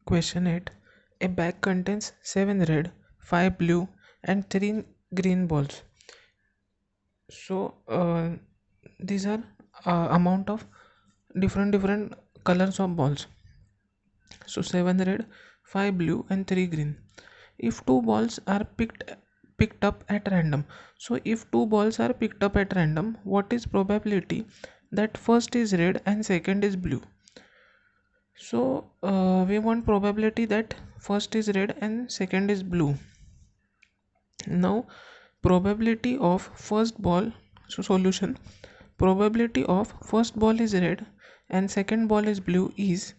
Question 8. A bag contains 7 red, 5 blue, and 3 green balls. So, these are amount of different colors of balls. So, 7 red, 5 blue, and 3 green. If two balls are picked up at random, so if two balls are picked up at random, what is probability that first is red and second is blue? So we want probability that first is red and second is blue. Now probability of first ball, so solution, probability of first ball is red and second ball is blue is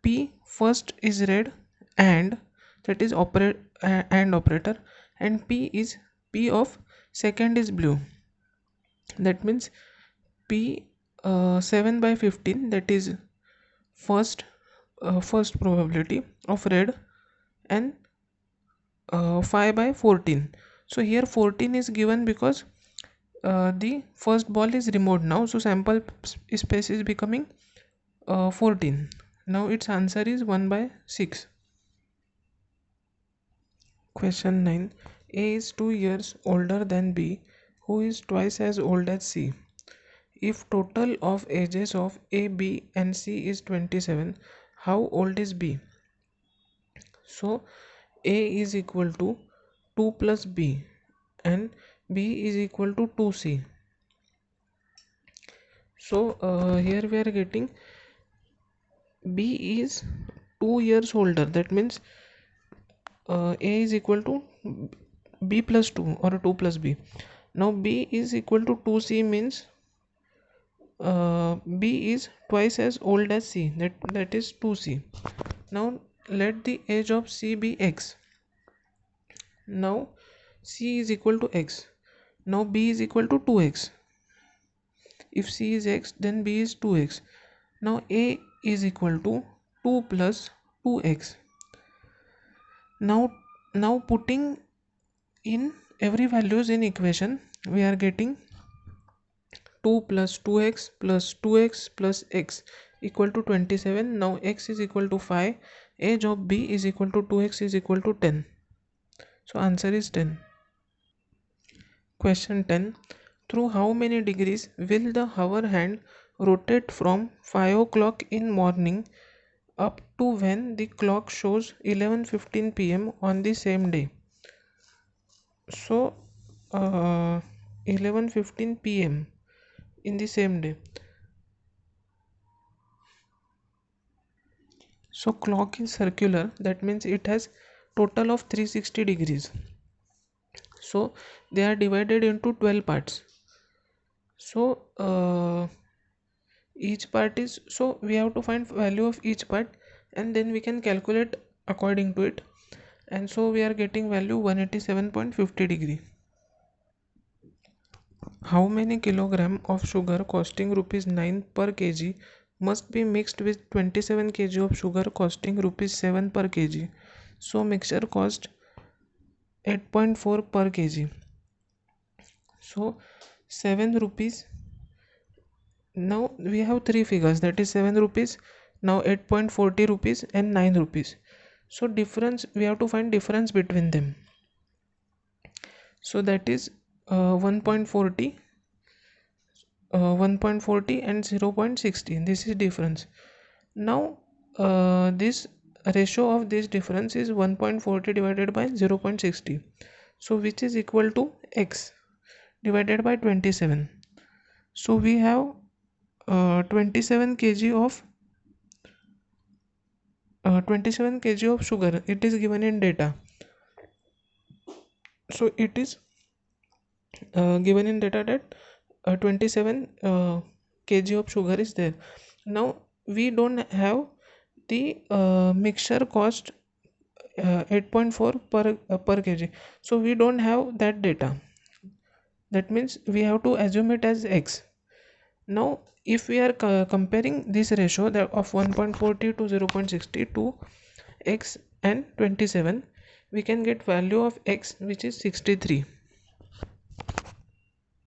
P first is red and that is and operator, and P is P of second is blue. That means P 7 by 15, that is first first probability of red, and 5 by 14. So here 14 is given because the first ball is removed now, so sample space is becoming 14. Now its answer is 1 by 6. Question 9. A is 2 years older than B, who is twice as old as C. If total of ages of A, B and C is 27, how old is B? So A is equal to 2 plus B and B is equal to 2C. So here we are getting B is 2 years older. That means A is equal to B plus 2 or 2 plus B. Now B is equal to 2C means B is twice as old as C. That is 2C. Now let the age of C be X. Now C is equal to X. Now B is equal to 2X. If C is X, then B is 2X. Now A is equal to 2 plus 2X. Now putting in every values in equation, we are getting 2 plus 2x plus 2x plus x equal to 27. Now x is equal to 5. Age of B is equal to 2x is equal to 10. So answer is 10. Question 10. Through how many degrees will the hover hand rotate from 5 o'clock in morning up to when the clock shows 11:15 p.m. on the same day? So 11:15 p.m. in the same day. So clock is circular, that means it has total of 360 degrees. So they are divided into 12 parts. So each part is, so we have to find value of each part and then we can calculate according to it, and so we are getting value 187.50 degree. How many kilogram of sugar costing rupees 9 per kg must be mixed with 27 kg of sugar costing rupees 7 per kg? So mixture cost 8.4 per kg. So 7 rupees. Now we have three figures, that is 7 rupees, now 8.40 rupees and 9 rupees. So difference, we have to find difference between them. So that is 1.40 and 0.60. This is difference. Now this ratio of this difference is 1.40 divided by 0.60, so which is equal to x divided by 27. So we have 27 kg of 27 kg of sugar. It is given in data. So it is given in data that 27 kg of sugar is there. Now we don't have the mixture cost 8.4 per kg, so we don't have that data. That means we have to assume it as x. Now if we are comparing this ratio of 1.40 to 0.60 to x and 27, we can get value of x which is 63.